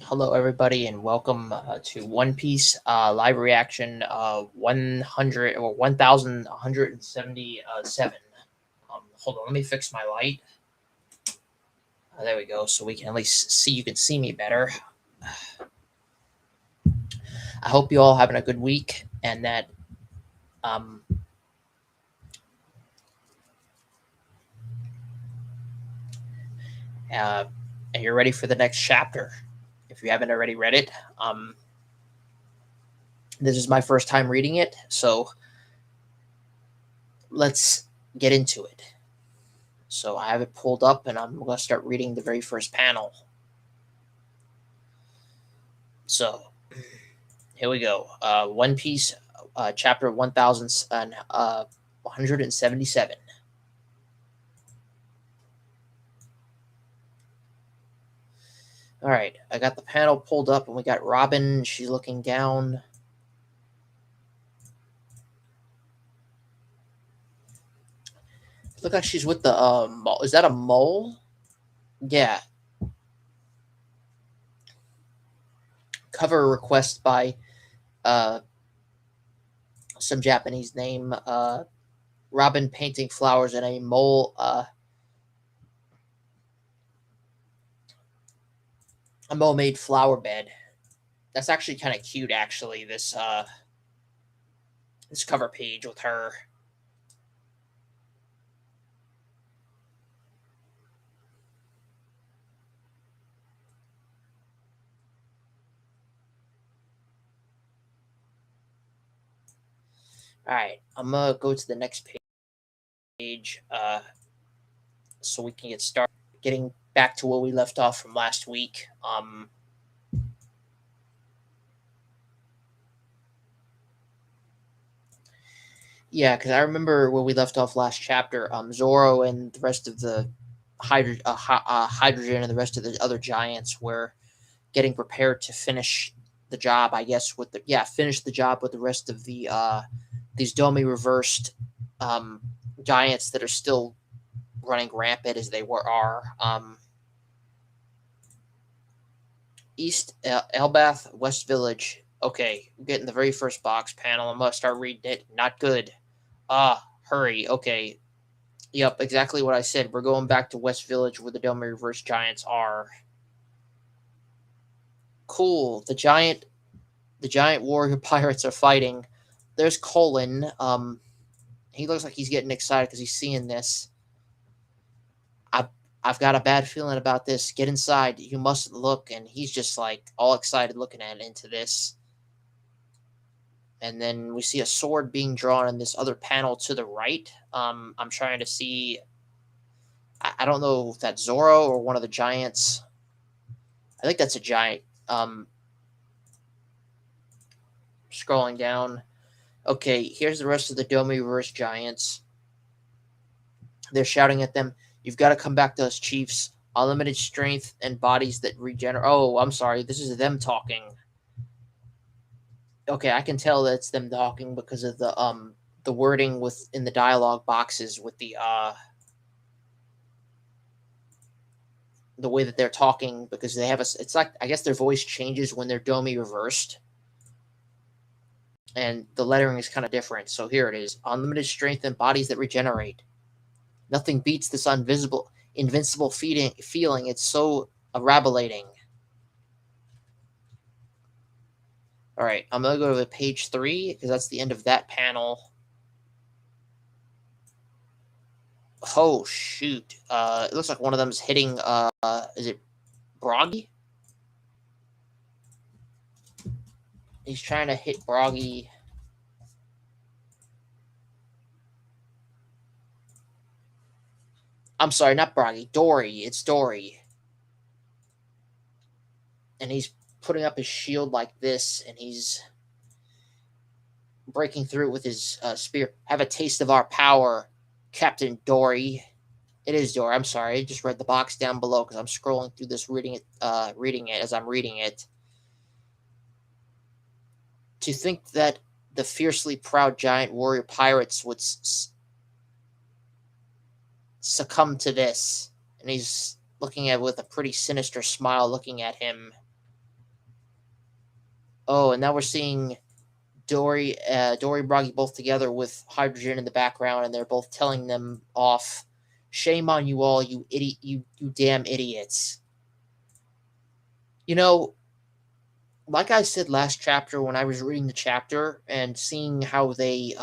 Hello, everybody, and welcome to One Piece live reaction 100 or 1177. Hold on, let me fix my light. There we go, so we can at least see. You can see me better. I hope you all having a good week, and that um, uh, and you're ready for the next chapter. If you haven't already read it, this is my first time reading it, so let's get into it. So I have it pulled up, and I'm going to start reading the very first panel. So here we go. One Piece, chapter 1177. All right, I got the panel pulled up, and we got Robin. She's looking down. Look like she's with the mole. Is that a mole? Yeah. Cover request by uh, some Japanese name. Robin painting flowers in a mole. A mole made flower bed. That's actually kind of cute. Actually, this cover page with her. All right, I'm gonna go to the next page so we can get started. Getting back to where we left off from last week. Yeah, because I remember where we left off last chapter. Zoro and the rest of the hydrogen and the rest of the other giants were getting prepared to finish the job. I guess finish the job with the rest of the these Domi reversed giants that are still running rampant as they are. East Elbath, West Village. Okay, we're getting the very first box panel. I'm gonna start reading it. Not good. Hurry. Okay. Yep, exactly what I said. We're going back to West Village where the Domi Reverse Giants are. Cool. The giant warrior pirates are fighting. There's Colin. He looks like he's getting excited because he's seeing this. I've got a bad feeling about this. Get inside. You must look. And he's just like all excited looking at into this. And then we see a sword being drawn in this other panel to the right. I'm trying to see. I don't know if that's Zoro or one of the giants. I think that's a giant. Scrolling down. Okay, here's the rest of the Domi Reverse Giants. They're shouting at them, "You've got to come back to us, chiefs. Unlimited strength and bodies that regenerate." Oh, I'm sorry. This is them talking. Okay, I can tell that it's them talking because of the wording within the dialogue boxes with the way that they're talking, because they have it's like, I guess their voice changes when they're Domi reversed, and the lettering is kind of different. So here it is: unlimited strength and bodies that regenerate. Nothing beats this invincible feeling. It's so arabulating. All right, I'm gonna go to page 3 because that's the end of that panel. Oh shoot! It looks like one of them's hitting. Is it Broggy? He's trying to hit Broggy. I'm sorry, not Broggy. Dory. It's Dory. And he's putting up his shield like this, and he's breaking through with his spear. Have a taste of our power, Captain Dory. It is Dory. I'm sorry. I just read the box down below because I'm scrolling through this, reading it as I'm reading it. To think that the fiercely proud giant warrior pirates would succumb to this. And he's looking at it with a pretty sinister smile, looking at him. Oh, and now we're seeing Dory and Broggy both together with Hydrogen in the background, and they're both telling them off. Shame on you all, you idiot, you damn idiots. You know, like I said last chapter when I was reading the chapter and seeing how they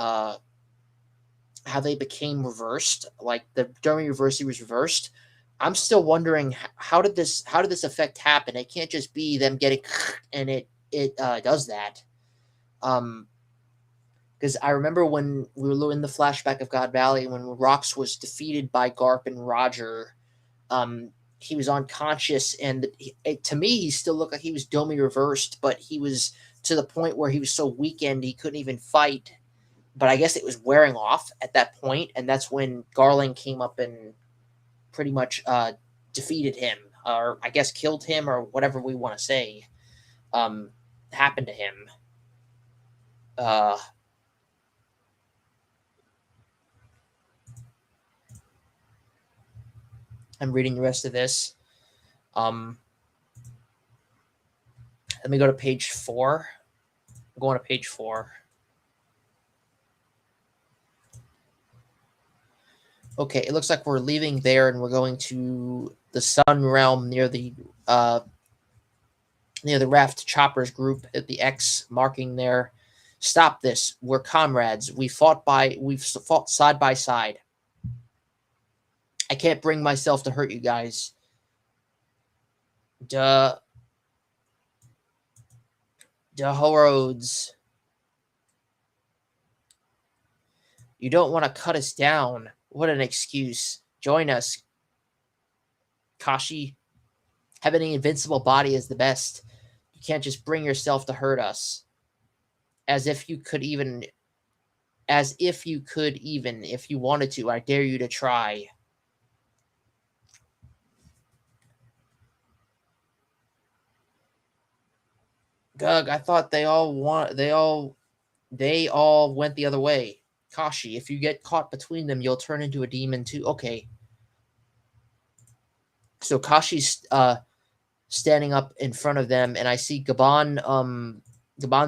became reversed, like the Dermy Reversey was reversed. I'm still wondering how did this effect happen? It can't just be them getting and it does that. Um, because I remember when we were in the flashback of God Valley when Rox was defeated by Garp and Roger. He was unconscious, and to me, he still looked like he was Domi reversed, but he was to the point where he was so weakened he couldn't even fight. But I guess it was wearing off at that point, and that's when Garland came up and pretty much defeated him, or I guess killed him, or whatever we want to say um, happened to him. Uh, I'm reading the rest of this. Let me go to page 4. I'm going to page 4. Okay, it looks like we're leaving there and we're going to the Sun Realm near the Raft Choppers group at the X marking there. Stop this. We're comrades. We've fought side by side. I can't bring myself to hurt you guys. Duh. Roads. You don't want to cut us down. What an excuse. Join us. Kashi, having an invincible body is the best. You can't just bring yourself to hurt us. As if you could even, if you wanted to, I dare you to try. Gug, I thought they all went the other way. Kashi, if you get caught between them, you'll turn into a demon too. Okay. So Kashi's standing up in front of them, and I see Gaban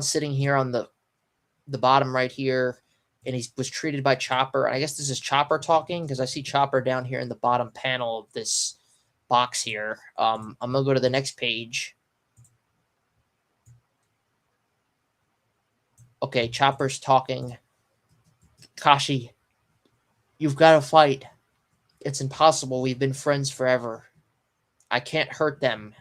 sitting here on the bottom right here, and he was treated by Chopper. And I guess this is Chopper talking because I see Chopper down here in the bottom panel of this box here. I'm gonna go to the next page. Okay, Chopper's talking. Kashi, you've got to fight. It's impossible. We've been friends forever. I can't hurt them.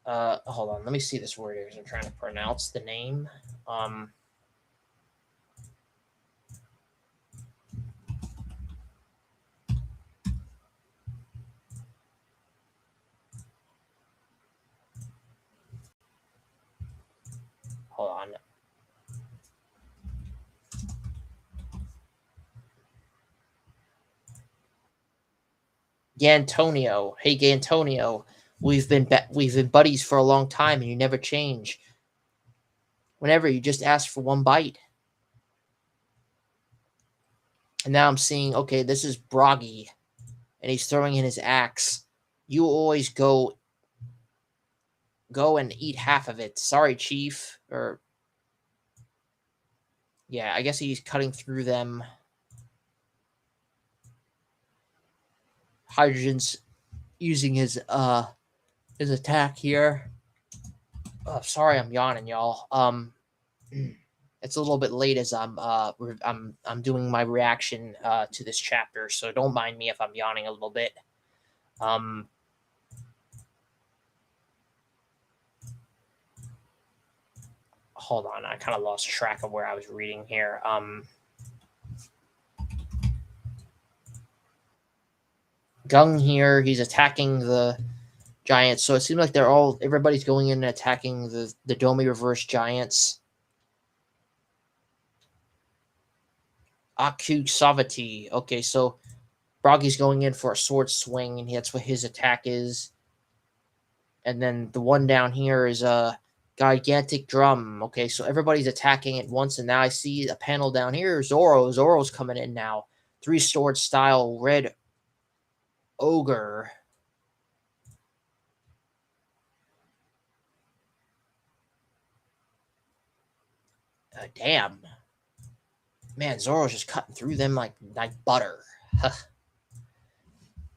Hold on. Let me see this word here because I'm trying to pronounce the name. Hold on. Gantonio. Hey, Gantonio. We've been buddies for a long time, and you never change. Whenever you just ask for one bite. And now I'm seeing, okay, this is Broggy, and he's throwing in his axe. You always go and eat half of it. Sorry, Chief. Or yeah, I guess he's cutting through them. Hydrogen's using his attack here. Oh, sorry, I'm yawning, y'all. It's a little bit late as I'm doing my reaction to this chapter, so don't mind me if I'm yawning a little bit. Hold on, I kind of lost track of where I was reading here. Gung here, he's attacking the giants, so it seems like everybody's going in and attacking the Domi reverse giants. Aku Savati. Okay, so Broggy's going in for a sword swing, and that's what his attack is. And then the one down here is Gigantic drum. Okay, so everybody's attacking at once, and now I see a panel down here. Zoro. Zoro's coming in now. Three-sword style red ogre. Damn. Man, Zoro's just cutting through them like butter.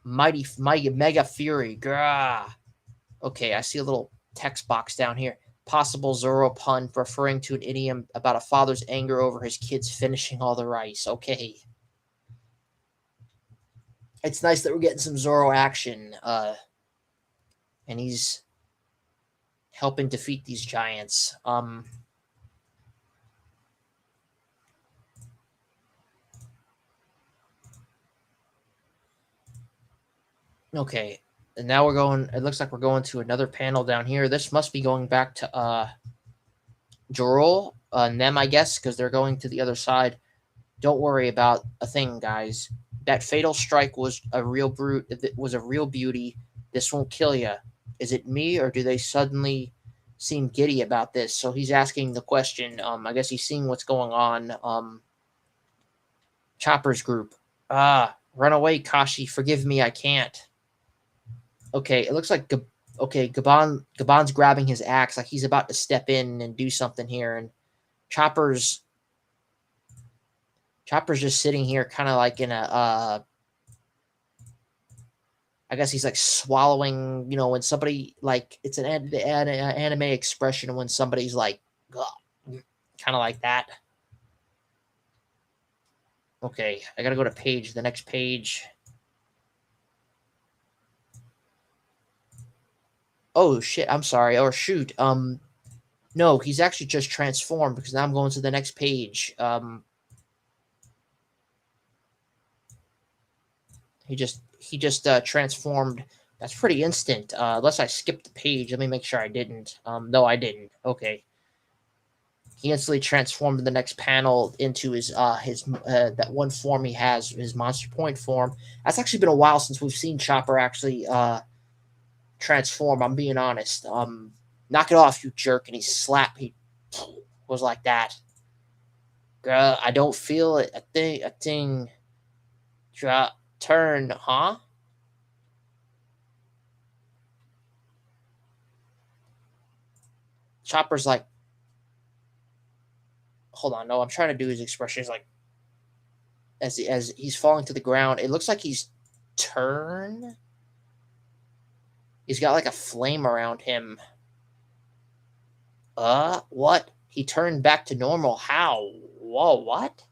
Mighty Mega Fury. Grah. Okay, I see a little text box down here. Possible Zoro pun referring to an idiom about a father's anger over his kids finishing all the rice. Okay. It's nice that we're getting some Zoro action. And he's helping defeat these giants. Okay. And now we're going, it looks like we're going to another panel down here. This must be going back to Jorul, Nem, I guess, because they're going to the other side. Don't worry about a thing, guys. That fatal strike was a real brute. It was a real beauty. This won't kill you. Is it me, or do they suddenly seem giddy about this? So he's asking the question. I guess he's seeing what's going on. Chopper's group. Run away, Kashi. Forgive me, I can't. Okay, it looks like Gabon's grabbing his axe, like he's about to step in and do something here, and Chopper's just sitting here, kind of like in a. I guess he's like swallowing. You know, when somebody like it's an anime expression when somebody's like, kind of like that. Okay, I gotta go to the next page. Oh shit! I'm sorry. Or shoot. No, he's actually just transformed because now I'm going to the next page. He just transformed. That's pretty instant. Unless I skipped the page. Let me make sure I didn't. No, I didn't. Okay. He instantly transformed in the next panel into his that one form he has, his Monster Point form. That's actually been a while since we've seen Chopper actually transform. I'm being honest. Knock it off, you jerk! And he was like that. Girl, I don't feel it. A thing. Turn, huh? Chopper's like, hold on, no, I'm trying to do his expression. He's like, as he's falling to the ground, it looks like he's turn. He's got like a flame around him. What? He turned back to normal. How? Whoa, what?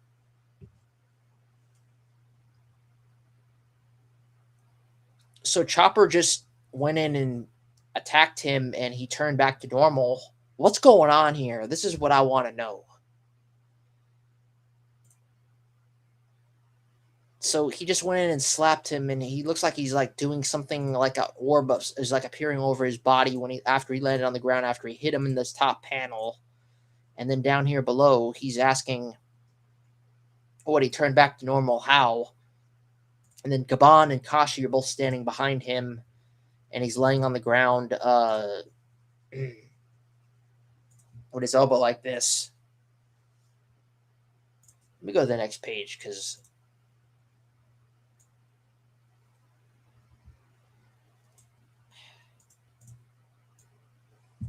So Chopper just went in and attacked him and he turned back to normal. What's going on here? This is what I want to know. So he just went in and slapped him, and he looks like he's like doing something like a orb is like appearing over his body when after he landed on the ground after he hit him in this top panel, and then down here below he's asking what he turned back to normal how, and then Gabon and Kashi are both standing behind him, and he's laying on the ground with his elbow like this. Let me go to the next page because.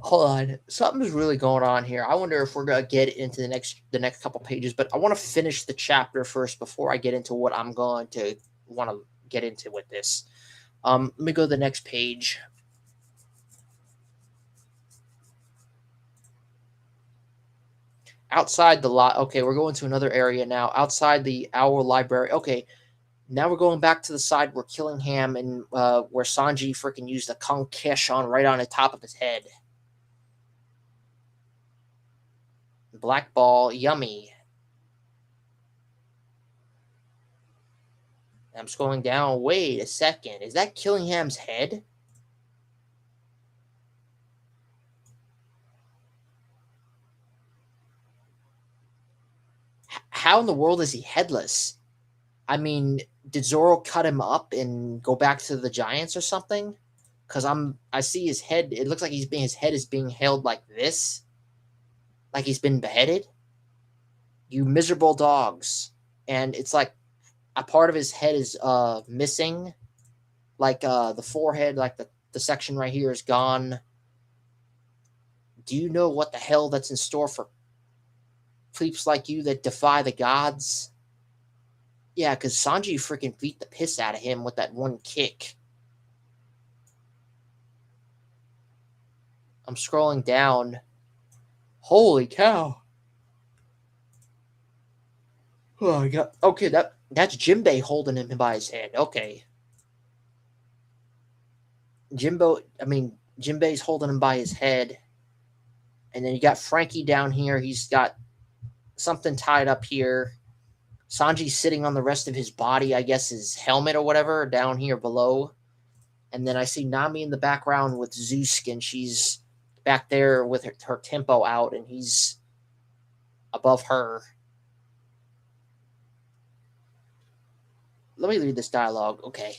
Hold on, something's really going on here. I wonder if we're gonna get into the next couple pages, but I want to finish the chapter first before I get into what I'm going to want to get into with this. Let me go to the next page. Outside the lot. Okay, we're going to another area now. Outside the Owl Library. Okay, now we're going back to the side where Killingham and where Sanji freaking used a Kung Kish on right on the top of his head. Black ball, yummy. I'm scrolling down. Wait a second. Is that Killingham's head? How in the world is he headless? I mean, did Zoro cut him up and go back to the Giants or something? Because I see his head. It looks like his head is being held like this, like he's been beheaded. You miserable dogs. And it's like a part of his head is missing, like the forehead, like the section right here is gone. Do you know what the hell that's in store for creeps like you that defy the gods? Yeah, because Sanji freaking beat the piss out of him with that one kick. I'm scrolling down. Holy cow. Oh my god. Okay, that's Jinbei holding him by his head. Okay. Jinbei's holding him by his head. And then you got Frankie down here. He's got something tied up here. Sanji's sitting on the rest of his body, I guess his helmet or whatever, down here below. And then I see Nami in the background with Zeus, and she's back there with her tempo out, and he's above her. Let me read this dialogue. Okay.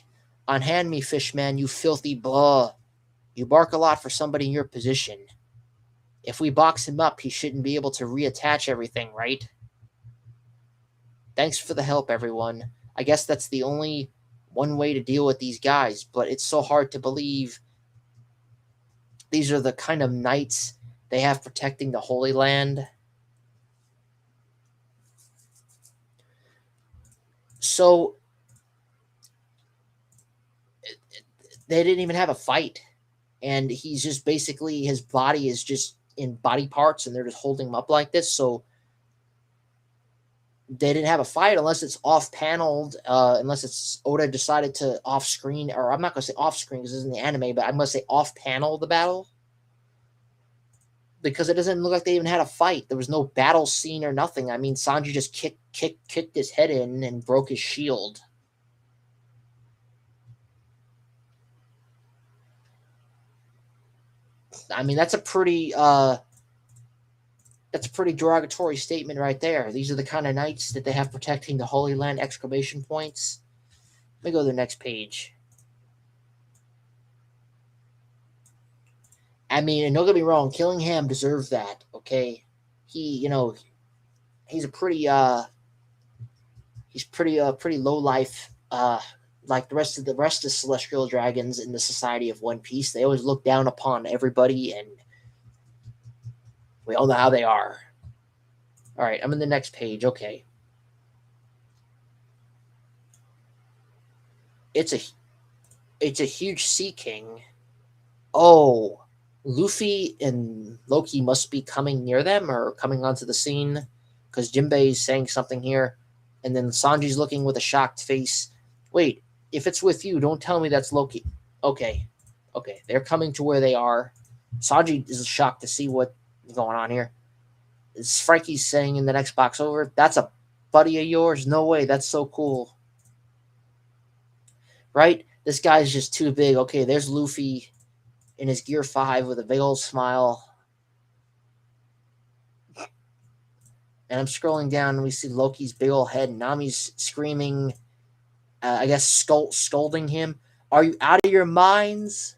Unhand me, fishman, you filthy blah. You bark a lot for somebody in your position. If we box him up, he shouldn't be able to reattach everything, right? Thanks for the help, everyone. I guess that's the only one way to deal with these guys, but it's so hard to believe these are the kind of knights they have protecting the Holy Land. So they didn't even have a fight, and he's just basically, his body is just in body parts, and they're just holding him up like this. So they didn't have a fight unless it's off paneled, unless it's Oda decided to off screen, or I'm not gonna say off screen because this is in the anime, but I'm gonna say off panel the battle, because it doesn't look like they even had a fight. There was no battle scene or nothing. I mean, Sanji just kicked his head in and broke his shield. I mean, that's a pretty derogatory statement right there. These are the kind of knights that they have protecting the Holy Land! Exclamation points. Let me go to the next page. I mean, and don't get me wrong, Killingham deserves that. Okay, he, he's a pretty pretty low life. Like the rest of celestial dragons in the Society of One Piece, they always look down upon everybody, and we all know how they are. All right, I'm in the next page. Okay, it's a huge sea king. Oh, Luffy and Loki must be coming near them or coming onto the scene, because Jinbei is saying something here, and then Sanji's looking with a shocked face. Wait, if it's with you, don't tell me that's Loki. Okay, they're coming to where they are. Sanji is shocked to see what's going on here. Is Frankie's saying in the next box over, that's a buddy of yours? No way, that's so cool. Right? This guy's just too big. Okay, there's Luffy in his Gear 5 with a big old smile. And I'm scrolling down and we see Loki's big old head. Nami's screaming, I guess scolding him. Are you out of your minds?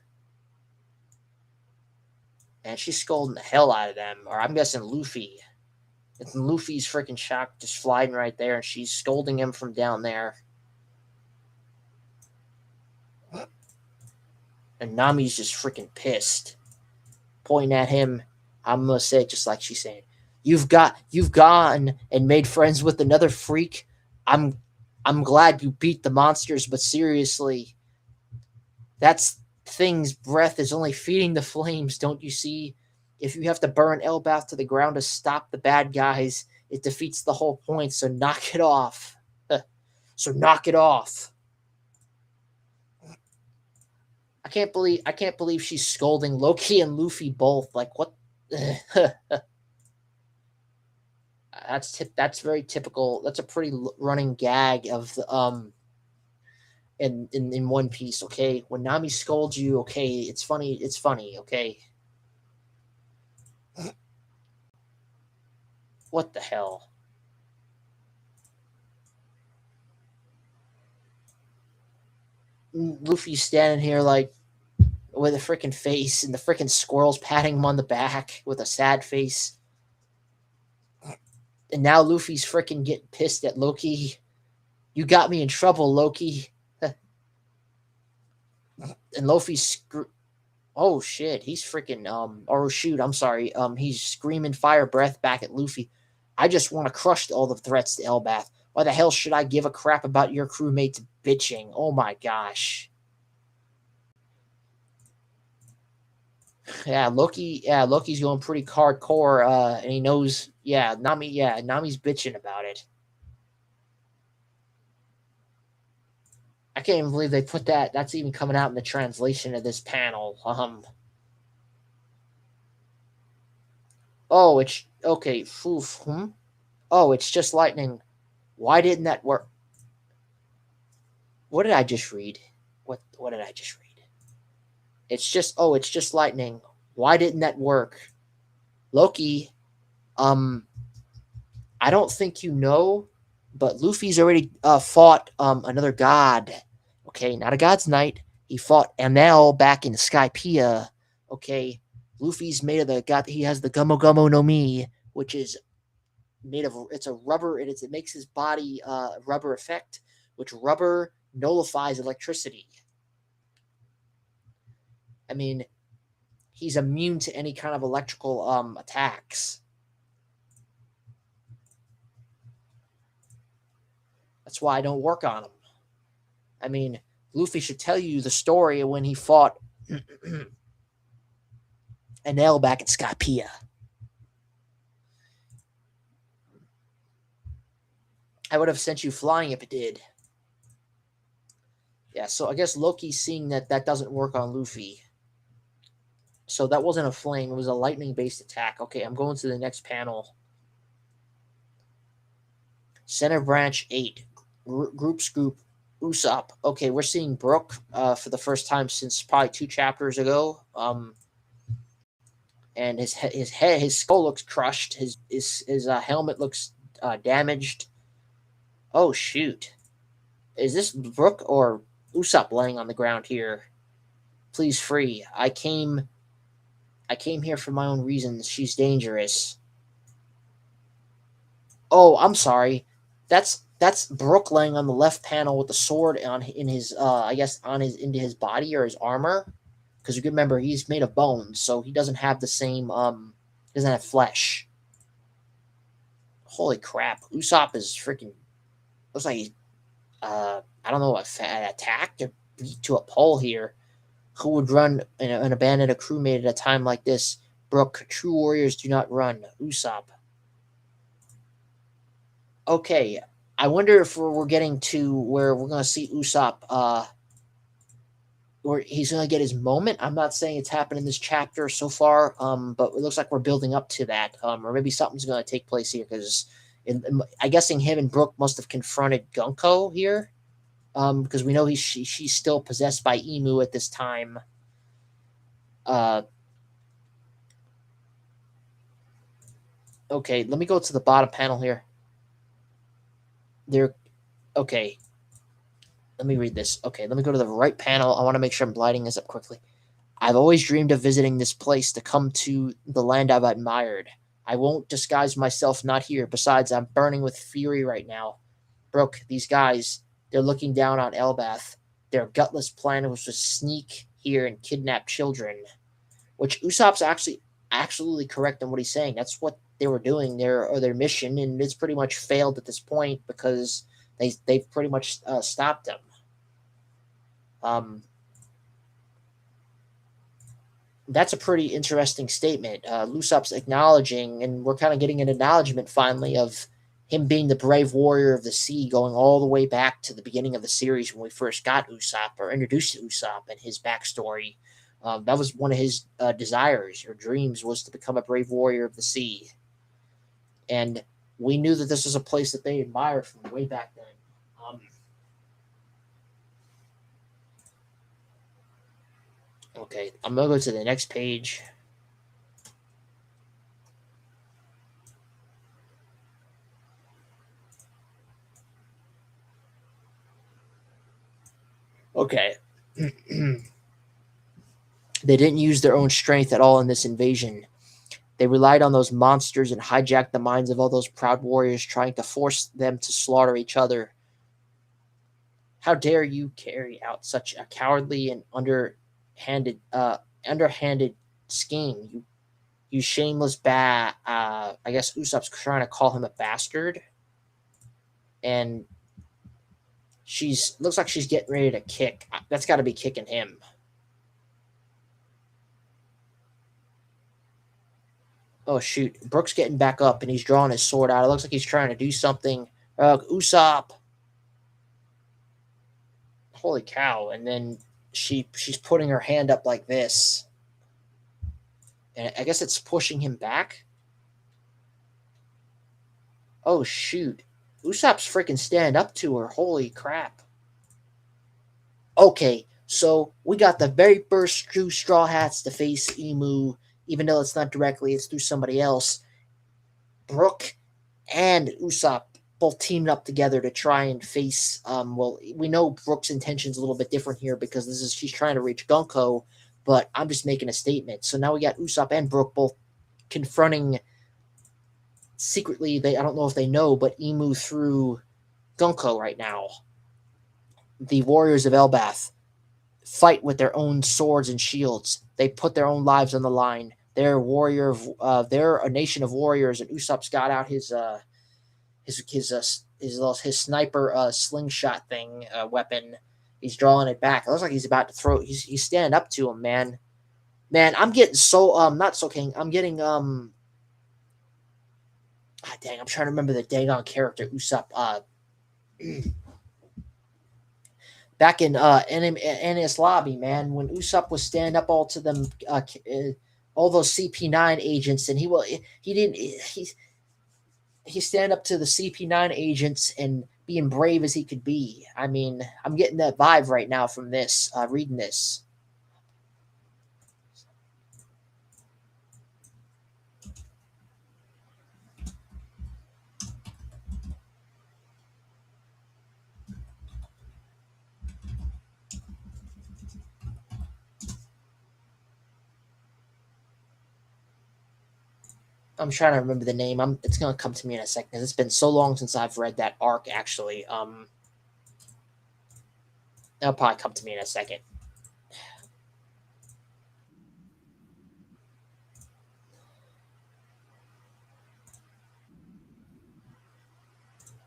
And she's scolding the hell out of them. Or I'm guessing Luffy. And Luffy's freaking shocked, just flying right there. And she's scolding him from down there. And Nami's just freaking pissed. Pointing at him. I'm going to say it just like she's saying. You've gone and made friends with another freak. I'm glad you beat the monsters, but seriously, that's thing's breath is only feeding the flames, don't you see? If you have to burn Elbath to the ground to stop the bad guys, it defeats the whole point, so knock it off. So knock it off. I can't believe she's scolding Loki and Luffy both. Like, what? That's very typical. That's a pretty running gag of the in One Piece. Okay, when Nami scolds you, okay, it's funny. It's funny. Okay. What the hell? Luffy's standing here like, with a freaking face, and the freaking squirrel's patting him on the back with a sad face. And now Luffy's freaking getting pissed at Loki. You got me in trouble, Loki. And Luffy's oh shit, he's freaking or shoot, I'm sorry. He's screaming fire breath back at Luffy. I just want to crush all the threats to Elbath. Why the hell should I give a crap about your crewmates bitching? Oh my gosh. Yeah, Loki's going pretty hardcore, and he knows, Nami's bitching about it. I can't even believe they put that. That's even coming out in the translation of this panel. Oh, it's okay. Oof, Oh, it's just lightning. Why didn't that work? What did I just read? What did I just read? It's just lightning. Why didn't that work? Loki, um, I don't think you know, but Luffy's already fought another god. Okay, not a god's knight. He fought Enel back in Skypiea. Okay, Luffy's made of the god. He has the Gummo Gummo no Mi, which is made of, it's a rubber. It makes his body rubber effect, which rubber nullifies electricity. I mean, he's immune to any kind of electrical attacks. That's why I don't work on him. I mean, Luffy should tell you the story of when he fought Enel back at Skypiea. I would have sent you flying if it did. Yeah, so I guess Loki's seeing that doesn't work on Luffy. So that wasn't a flame, it was a lightning-based attack. Okay, I'm going to the next panel. Center Branch 8. Group Scoop. Usopp. Okay, we're seeing Brook for the first time since probably 2 chapters ago. And his skull looks crushed. His helmet looks damaged. Oh shoot! Is this Brook or Usopp laying on the ground here? Please free. I came here for my own reasons. She's dangerous. Oh, I'm sorry. That's Brook laying on the left panel with the sword in his I guess on his into his body or his armor. Because you remember he's made of bones, so he doesn't have the same doesn't have flesh. Holy crap! Usopp is freaking looks like he's I don't know, attacked or beat to a pole here. Who would run and abandon a crewmate at a time like this? Brook, true warriors do not run. Usopp. Okay, I wonder if we're getting to where we're going to see Usopp, where he's going to get his moment. I'm not saying it's happened in this chapter so far, but it looks like we're building up to that, or maybe something's going to take place here because I'm guessing him and Brook must have confronted Gunko here, because we know she's still possessed by Emu at this time. Okay, let me go to the bottom panel here. Okay. Let me read this. Okay, let me go to the right panel. I want to make sure I'm lighting this up quickly. I've always dreamed of visiting this place, to come to the land I've admired. I won't disguise myself not here. Besides, I'm burning with fury right now. Brook, these guys, they're looking down on Elbath. Their gutless plan was to sneak here and kidnap children. Which Usopp's actually absolutely correct in what he's saying. That's what they were doing, their mission, and it's pretty much failed at this point because they've pretty much stopped them. That's a pretty interesting statement. Usopp's acknowledging, and we're kind of getting an acknowledgement finally of him being the brave warrior of the sea, going all the way back to the beginning of the series when we first got Usopp or introduced to Usopp and his backstory. That was one of his desires or dreams, was to become a brave warrior of the sea. And we knew that this was a place that they admired from way back then. Okay, I'm going to go to the next page. Okay. They didn't use their own strength at all in this invasion. They relied on those monsters and hijacked the minds of all those proud warriors, trying to force them to slaughter each other. How dare you carry out such a cowardly and underhanded scheme? You shameless I guess Usopp's trying to call him a bastard, and she's looks like she's getting ready to kick. That's got to be kicking him. Oh shoot! Brooks getting back up, and he's drawing his sword out. It looks like he's trying to do something. Usopp! Holy cow! And then she's putting her hand up like this, and I guess it's pushing him back. Oh shoot! Usopp's freaking stand up to her. Holy crap! Okay, so we got the very first two Straw Hats to face Emu, even though it's not directly, it's through somebody else. Brook and Usopp both teamed up together to try and face. Well, we know Brook's intention's a little bit different here because she's trying to reach Gunko, but I'm just making a statement. So now we got Usopp and Brook both confronting secretly. I don't know if they know, but Emu through Gunko right now. The warriors of Elbath fight with their own swords and shields. They put their own lives on the line. They're a nation of warriors, and Usopp's got out his sniper slingshot thing weapon. He's drawing it back. It looks like he's about to throw. He's standing up to him, man. Man, I'm getting not so king. I'm getting dang, I'm trying to remember the dang on character Usopp. Back in Ennis lobby, man, when Usopp was standing up all to them, all those CP9 agents, and he didn't he stand up to the CP9 agents and being brave as he could be. I mean, I'm getting that vibe right now from this reading this. I'm trying to remember the name. It's gonna come to me in a second. It's been so long since I've read that arc. Actually, that'll probably come to me in a second.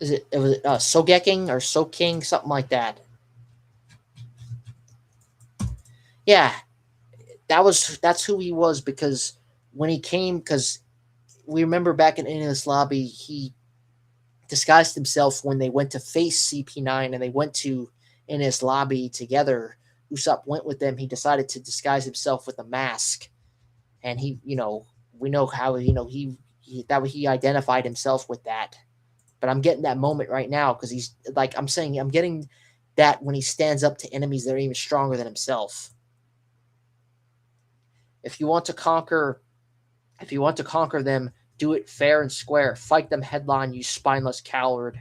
It was Sogeking or Soking, something like that. Yeah, that's who he was because when he came, because we remember back in this lobby, he disguised himself when they went to face CP9 and they went to in his lobby together. Usopp went with them. He decided to disguise himself with a mask, and we know how he identified himself with that. But I'm getting that moment right now because he's like I'm saying I'm getting that when he stands up to enemies that are even stronger than himself. If you want to conquer If you want to conquer them, do it fair and square. Fight them headlong, you spineless coward.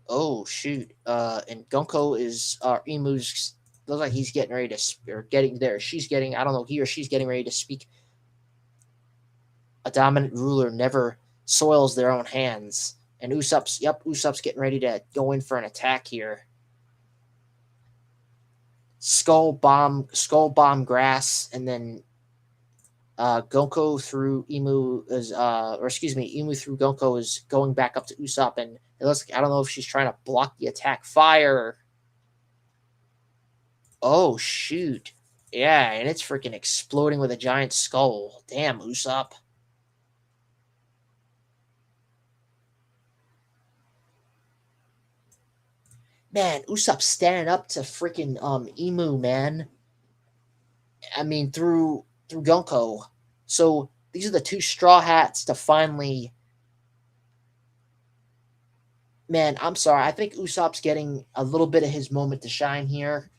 Oh shoot! And Gunko is Emu's. Looks like he's getting ready to or getting there. She's getting. I don't know. He or she's getting ready to speak. A dominant ruler never soils their own hands. And Usopp's getting ready to go in for an attack here. Skull bomb grass, and then Gonko through Emu is or excuse me, Emu through Gonko is going back up to Usopp, and it looks like I don't know if she's trying to block the attack fire. Oh shoot. Yeah, and it's freaking exploding with a giant skull. Damn, Usopp. Man, Usopp's standing up to freaking Emu, man. I mean through Gonko. So these are the two straw hats to finally. Man, I'm sorry. I think Usopp's getting a little bit of his moment to shine here.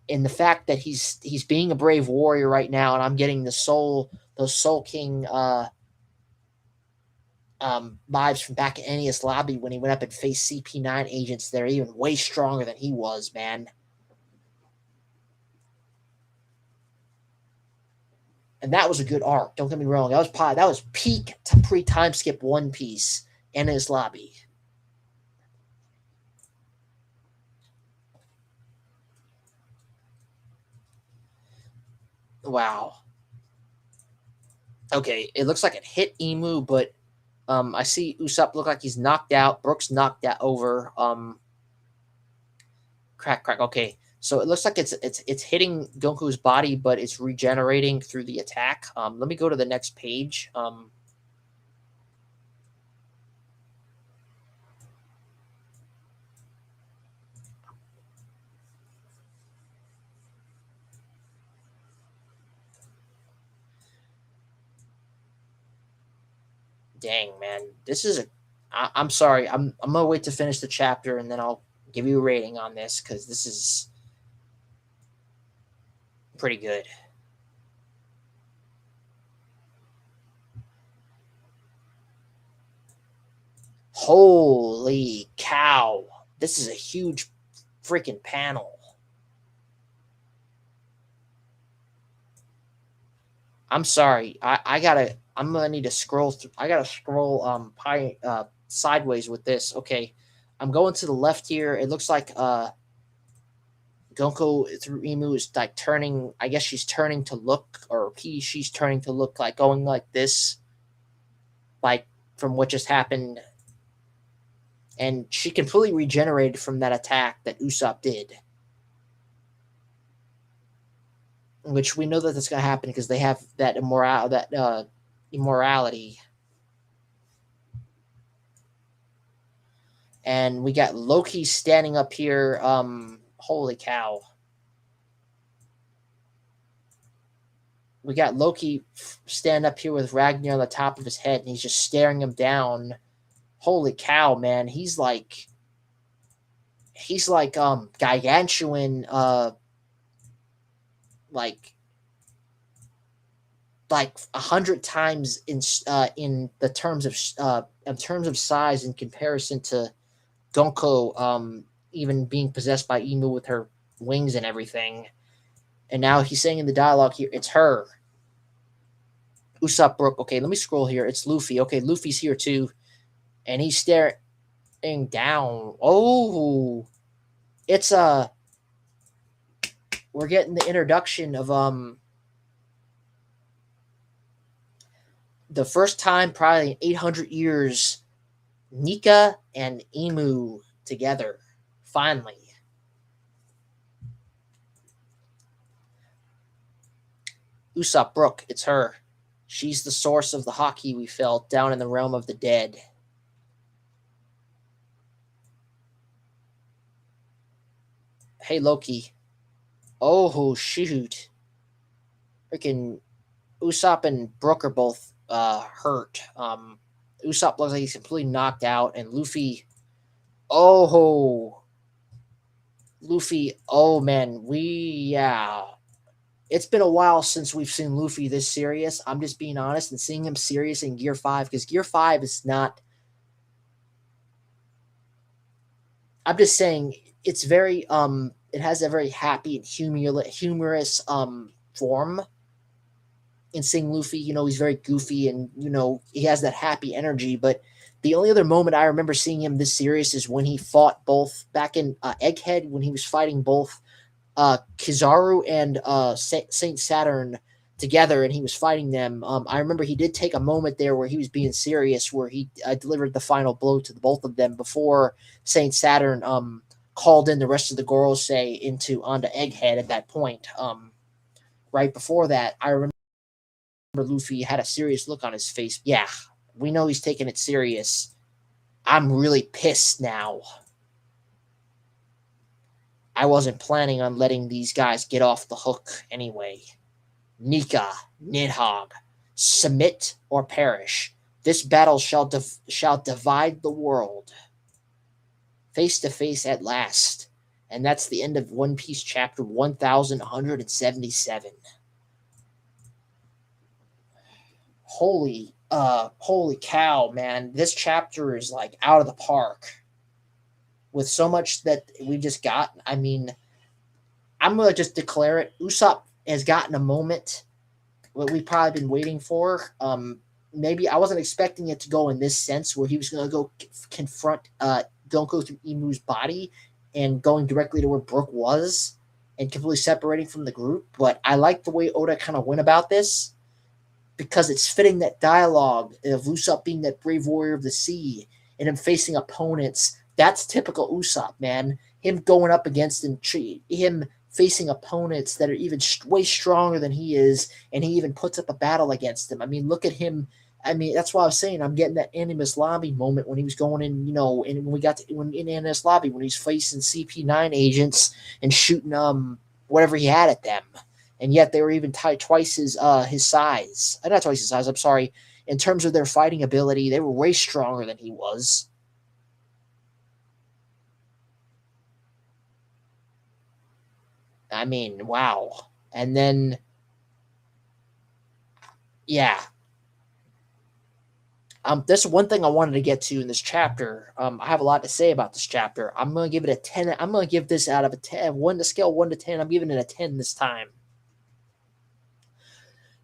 In the fact that he's being a brave warrior right now, and I'm getting the Soul King vibes from back in Enies Lobby when he went up and faced CP9 agents. They're even way stronger than he was, man. And that was a good arc. Don't get me wrong. That was peak to pre-time skip One Piece Enies Lobby. Wow. Okay, it looks like it hit Emu, but I see Usopp look like he's knocked out. Brooks knocked that over. Crack, crack. Okay, so it looks like it's hitting Gonku's body, but it's regenerating through the attack. Let me go to the next page. Dang, man, this is a. I'm sorry. I'm gonna wait to finish the chapter and then I'll give you a rating on this because this is pretty good. Holy cow! This is a huge freaking panel. I'm sorry. I'm gonna need to scroll through. I gotta scroll sideways with this. Okay, I'm going to the left here. It looks like Gonko through Emu is like turning. I guess she's turning to look, or she's turning to look like going like this, like from what just happened. And she completely regenerated from that attack that Usopp did, which we know that that's gonna happen because they have that immorality. And we got Loki standing up here. Holy cow. We got Loki stand up here with Ragnar on the top of his head, and he's just staring him down. Holy cow, man. He's like gargantuan, like 100 times in terms of size in comparison to Gonko, even being possessed by Emu with her wings and everything. And now he's saying in the dialogue here, it's her. Usopp Brook. Okay, let me scroll here. It's Luffy. Okay, Luffy's here too. And he's staring down. Oh, it's we're getting the introduction of the first time probably in 800 years, Nika and Emu together. Finally. Usopp Brook, it's her. She's the source of the hockey we felt down in the realm of the dead. Hey, Loki. Oh, shoot. Freaking Usopp and Brook are both hurt. Usopp looks like he's completely knocked out, and Luffy. Oh, Luffy. Oh man, yeah. It's been a while since we've seen Luffy this serious. I'm just being honest, and seeing him serious in Gear 5 because Gear 5 is not. I'm just saying it's very it has a very happy and humorous form in seeing Luffy. You know, he's very goofy and, you know, he has that happy energy. But the only other moment I remember seeing him this serious is when he fought both back in Egghead, when he was fighting both Kizaru and Saint Saturn together, and he was fighting them. I remember he did take a moment there where he was being serious, where he delivered the final blow to the both of them before Saint Saturn called in the rest of the Gorosei into onto Egghead at that point. Right before that, I remember Luffy had a serious look on his face. Yeah, we know he's taking it serious. I'm really pissed now. I wasn't planning on letting these guys get off the hook anyway. Nika, Nidhogg, submit or perish. This battle shall divide the world. Face to face at last. And that's the end of One Piece chapter 1177. Holy cow, man! This chapter is like out of the park with so much that we just got. I mean, I'm gonna just declare it. Usopp has gotten a moment what we've probably been waiting for. Maybe I wasn't expecting it to go in this sense where he was going to go confront, don't go through Emu's body and going directly to where Brook was and completely separating from the group. But I like the way Oda kind of went about this because it's fitting that dialogue of Usopp being that brave warrior of the sea and him facing opponents. That's typical Usopp, man. Him going up against him facing opponents that are even way stronger than he is, and he even puts up a battle against them. I mean, look at him. I mean, that's why I was saying I'm getting that Animus Lobby moment when he was going in, and when we got to when in Animus Lobby when he's facing CP9 agents and shooting whatever he had at them, and yet they were even twice his size. Not twice his size. I'm sorry. In terms of their fighting ability, they were way stronger than he was. I mean, wow. And then, yeah. There's one thing I wanted to get to in this chapter. I have a lot to say about this chapter. I'm gonna give it a 10. I'm gonna give this out of a 10. One to scale 1 to 10. I'm giving it a 10 this time.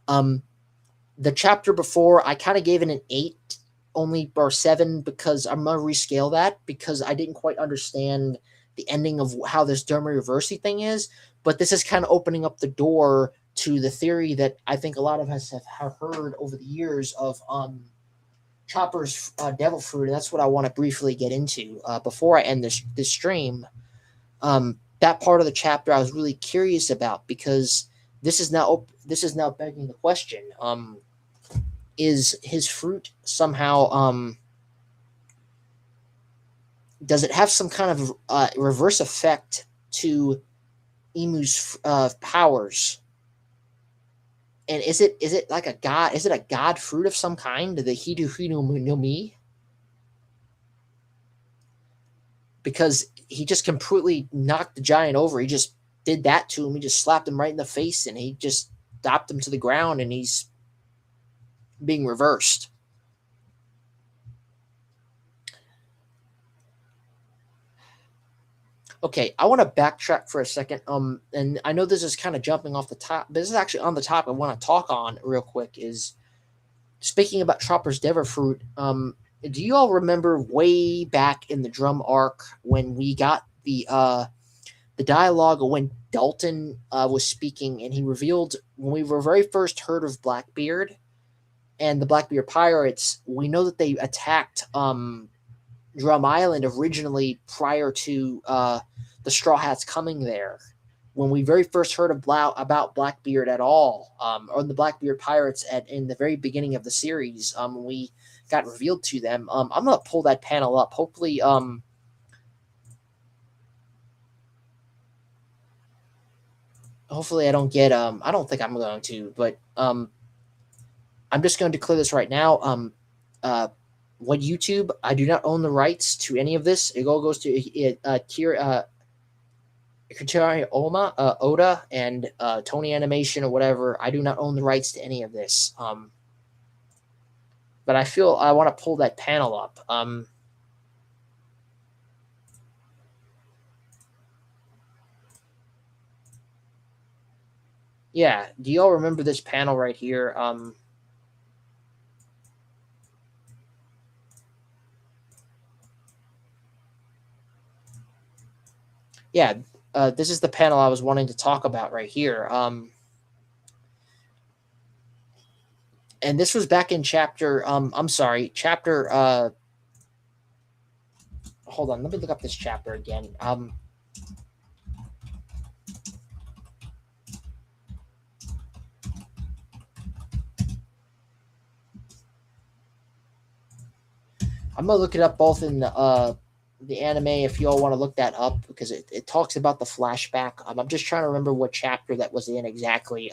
The chapter before, I kind of gave it an 8, only or 7, because I'm gonna rescale that because I didn't quite understand the ending of how this Derma Reversey thing is. But this is kind of opening up the door to the theory that I think a lot of us have heard over the years of Chopper's devil fruit, and that's what I want to briefly get into before I end this stream. That part of the chapter I was really curious about because this is now begging the question: is his fruit somehow does it have some kind of reverse effect to Emu's powers? And is it like a god? Is it a god fruit of some kind? The Hidu Hinu no Mi? Because he just completely knocked the giant over. He just did that to him. He just slapped him right in the face, and he just stopped him to the ground, and he's being reversed. Okay, I want to backtrack for a second. And I know this is kind of jumping off the top, but this is actually on the top I want to talk on real quick. Is speaking about Chopper's Devil Fruit. Do you all remember way back in the Drum arc when we got the dialogue when Dalton was speaking and he revealed when we were very first heard of Blackbeard and the Blackbeard pirates, we know that they attacked Drum Island originally prior to the Straw Hats coming there. When we very first heard about Blackbeard at all, or the Blackbeard pirates in the very beginning of the series, when we got revealed to them, I'm gonna pull that panel up. Hopefully, I don't get I don't think I'm going to, but I'm just going to declare this right now. What YouTube, I do not own the rights to any of this. It all goes to Kutari Oda and Tony Animation or whatever. I do not own the rights to any of this. But I feel I want to pull that panel up. Yeah, do y'all remember this panel right here? Yeah, this is the panel I was wanting to talk about right here. And this was back in chapter. I'm sorry, chapter. Hold on, let me look up this chapter again. I'm gonna look it up both in the anime if y'all want to look that up because it talks about the flashback. I'm just trying to remember what chapter that was in exactly.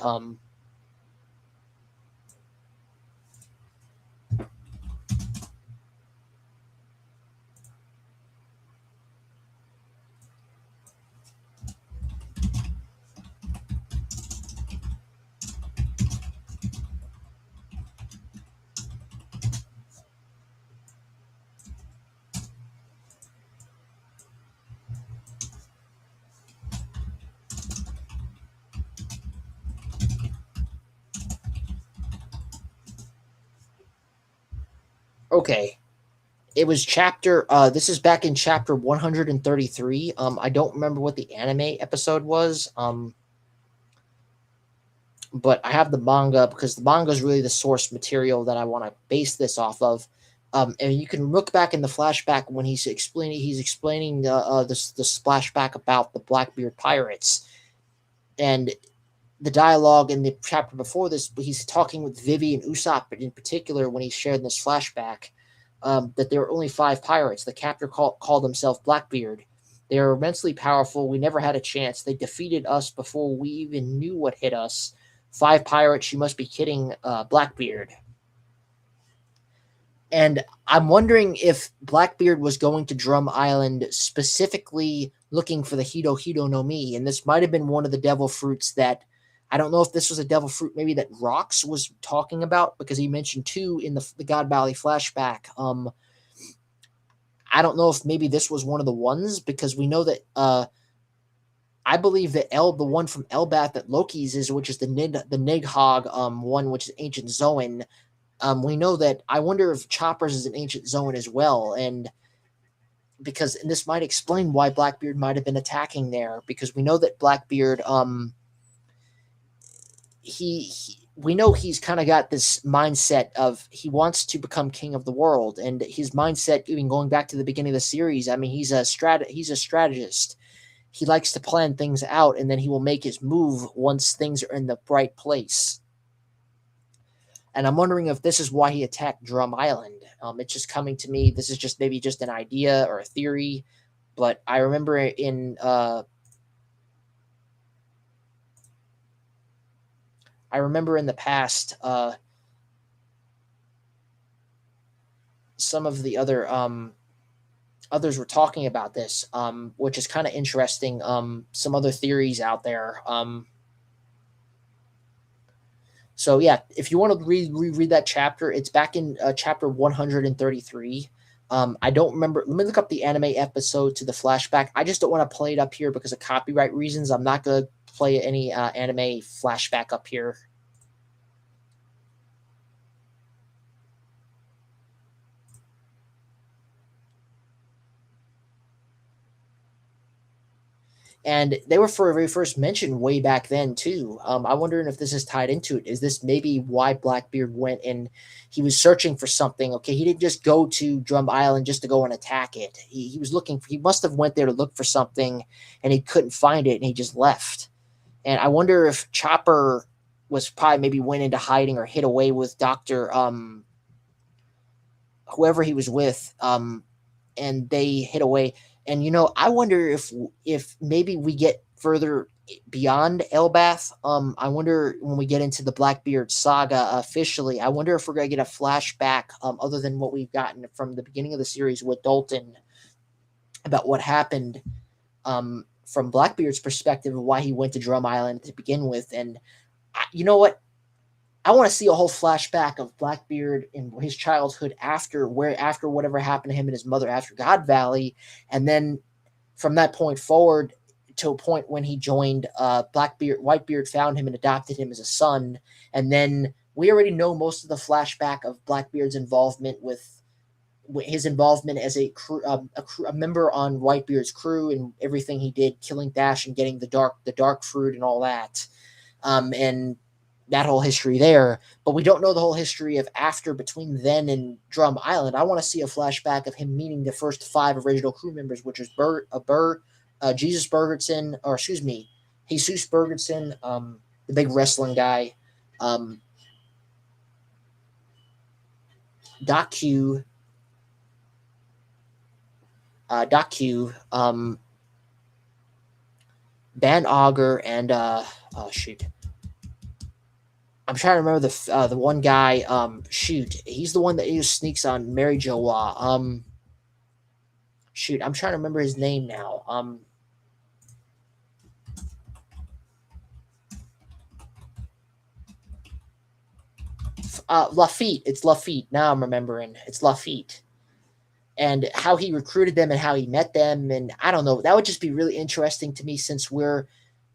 Okay. It was chapter this is back in chapter 133. I don't remember what the anime episode was. But I have the manga because the manga is really the source material that I want to base this off of. And you can look back in the flashback when he's explaining the splashback about the Blackbeard pirates, and the dialogue in the chapter before this. He's talking with Vivi and Usopp in particular when he's shared this flashback. That there were only 5 pirates. The captor called himself Blackbeard. They are immensely powerful. We never had a chance. They defeated us before we even knew what hit us. 5 pirates? You must be kidding, Blackbeard. And I'm wondering if Blackbeard was going to Drum Island specifically looking for the Hito Hito no Mi, and this might have been one of the devil fruits that I don't know if this was a devil fruit maybe that Rox was talking about because he mentioned 2 in the God Valley flashback. I don't know if maybe this was one of the ones because we know that I believe that the one from Elbath that Loki's is, which is the Nidhogg one, which is ancient Zoan. We know that. I wonder if Chopper's is an ancient Zoan as well, and this might explain why Blackbeard might have been attacking there because we know that Blackbeard we know he's kind of got this mindset of he wants to become king of the world, and his mindset, even going back to the beginning of the series, I mean, he's a strategist. He likes to plan things out, and then he will make his move once things are in the right place. And I'm wondering if this is why he attacked Drum Island. It's just coming to me. This is just maybe just an idea or a theory, but I remember in the past, some of the others were talking about this, which is kind of interesting. Some other theories out there. So yeah, if you want to reread that chapter, it's back in chapter 133. I don't remember. Let me look up the anime episode to the flashback. I just don't want to play it up here because of copyright reasons. I'm not going to play any anime flashback up here. And they were for very first mentioned way back then too. I wondering if this is tied into it. Is this maybe why Blackbeard went and he was searching for something? Okay, he didn't just go to Drum Island just to go and attack it. He was looking. He must have went there to look for something, and he couldn't find it, and he just left. And I wonder if Chopper was probably maybe went into hiding or hid away with Doctor whoever he was with, and they hid away. And I wonder if maybe we get further beyond Elbath. I wonder when we get into the Blackbeard saga officially. I wonder if we're gonna get a flashback, other than what we've gotten from the beginning of the series with Dalton, about what happened, from Blackbeard's perspective, of why he went to Drum Island to begin with. And you know what? I want to see a whole flashback of Blackbeard in his childhood after whatever happened to him and his mother after God Valley, and then from that point forward to a point when he joined Whitebeard found him and adopted him as a son, and then we already know most of the flashback of Blackbeard's involvement with his involvement as a member on Whitebeard's crew and everything he did, killing Dash and getting the dark fruit and all that, and that whole history there. But we don't know the whole history of after between then and Drum Island. I want to see a flashback of him meeting the first 5 original crew members, which is Jesus Bergerson, or excuse me, Jesus Bergerson, the big wrestling guy, Doc Q, Ban Auger, and shoot, I'm trying to remember the one guy. Shoot, he's the one that sneaks on Mary Jo Wah. Shoot, I'm trying to remember his name now. Lafitte. It's Lafitte. Now I'm remembering. It's Lafitte. And how he recruited them and how he met them. And I don't know. That would just be really interesting to me since we're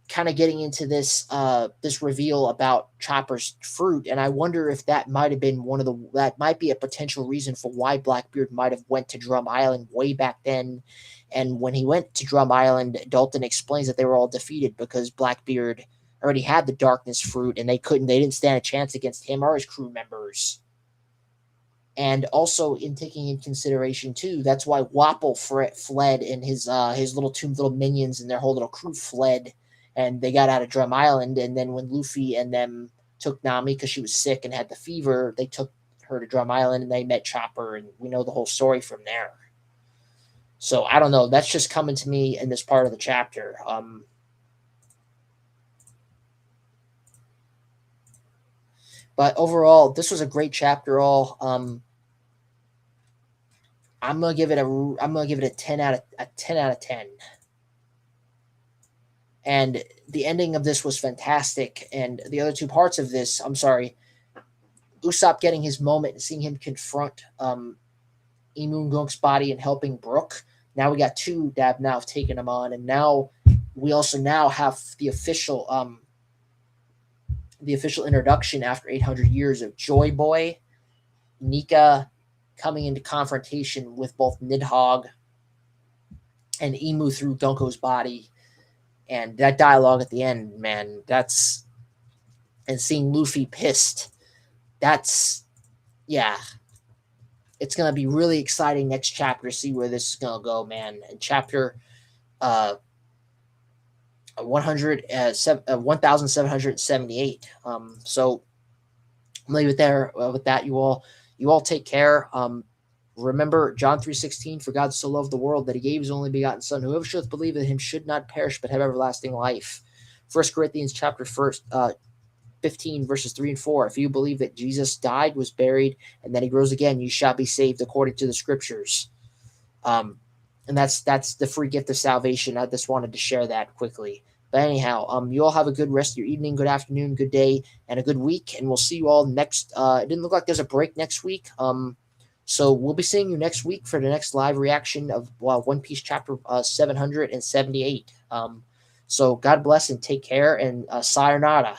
kind of getting into this reveal about Chopper's fruit, and I wonder if that might have been that might be a potential reason for why Blackbeard might have went to Drum Island way back then. And when he went to Drum Island, Dalton explains that they were all defeated because Blackbeard already had the darkness fruit, and they didn't stand a chance against him or his crew members. And also, in taking in consideration too, that's why Wapple fled, and his little minions and their whole little crew fled, and they got out of Drum Island. And then when Luffy and them took Nami because she was sick and had the fever, they took her to Drum Island, and they met Chopper, and we know the whole story from there. So I don't know. That's just coming to me in this part of the chapter. But overall, this was a great chapter. I'm gonna give it a 10 out of 10. And the ending of this was fantastic. And the other two parts of this, I'm sorry, Usopp getting his moment and seeing him confront Emun Gunk's body and helping Brook. Now we got two that have now taken him on, and now we also now have the official introduction after 800 years of Joy Boy, Nika coming into confrontation with both Nidhogg and Emu through Gunko's body. And that dialogue at the end, man, and seeing Luffy pissed, yeah. It's going to be really exciting next chapter to see where this is going to go, man. And chapter 1778. So I'm leave it there with that. You all take care. Remember John 3:16, for God so loved the world that he gave his only begotten son. Whoever shouldeth believe in him should not perish but have everlasting life. 1 Corinthians chapter 15 verses 3 and 4. If you believe that Jesus died, was buried, and that he rose again, you shall be saved according to the scriptures. And that's the free gift of salvation. I just wanted to share that quickly. But anyhow, you all have a good rest of your evening, good afternoon, good day, and a good week. And we'll see you all next. It didn't look like there's a break next week. So we'll be seeing you next week for the next live reaction of One Piece chapter 778. So God bless and take care, and sayonara.